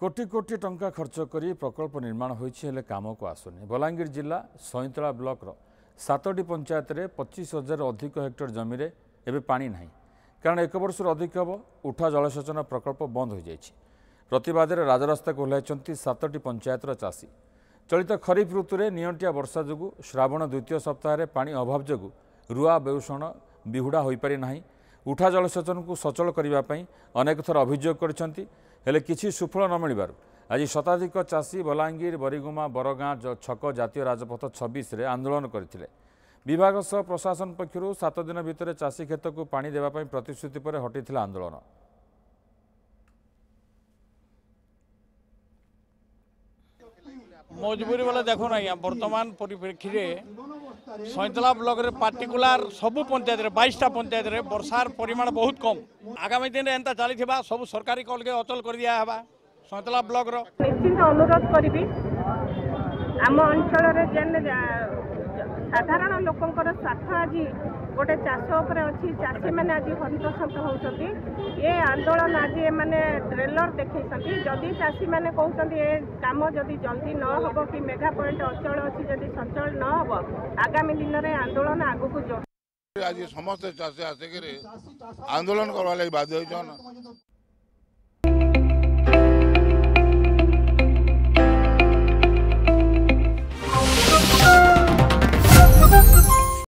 कोटी कोटी टंका खर्च कर प्रकल्प निर्माण होले काम को आसुनी। बलांगीर जिला सईतला ब्लॉक 7टी पंचायत में 25,000 अधिक हेक्टर जमी में एवं पानी ना कारण एक वर्ष अधिक हम उठा जलसेचन प्रकल्प बंद हो जाए। प्रतिवाद राजरास्ता को ओह्लैंट 7टी पंचायतर चाषी। चलित खरीफ ऋतु में नियंटिया वर्षा जो श्रावण द्वितीय सप्ताह पानी अभाव जो रुआ बेउषण बिहुड़ा हो पारि ना। उठा जलसेचन को सचल करने अनेक थर अभियोग कर किसी सुफल न मिलबार आज शताधिक चाषी बलांगीर बरिगुमा बरगाँ छक जातीय राजपथ 26 रे आंदोलन करथिले। विभाग सह प्रशासन पक्षर 7 दिन भितर चाषी खेत को पानी देवाई प्रतिश्रुति पर हटिथिला आंदोलन। मजबूरी वाला देखो ना यहाँ वर्तमान परिप्रेक्षी में सईतला ब्लॉक रे पार्टिकुलर सबू पंचायत 22टा पंचायत रे वर्षार परिमाण बहुत कम। आगामी दिन में एंता चली सब सरकारी कल के अचल कर दिया है सईतला ब्लॉक रो निश्चित अनुरोध करी आम अंचल साधारण लोकंर स्वार्थ आज गोटे चाष उपर अच्छी चाषी मैंने आज हंतसंत होती ये आंदोलन आज मैंने ट्रेलर देखी जदि चाषी मैंने कहते ये कम जदि जल्दी न हो कि मेगा पॉइंट अचल अच्छी जदि सचल न हो आगामी दिन में आंदोलन आगू जो आज समस्त चाषी आसिक आंदोलन करवा बाध्य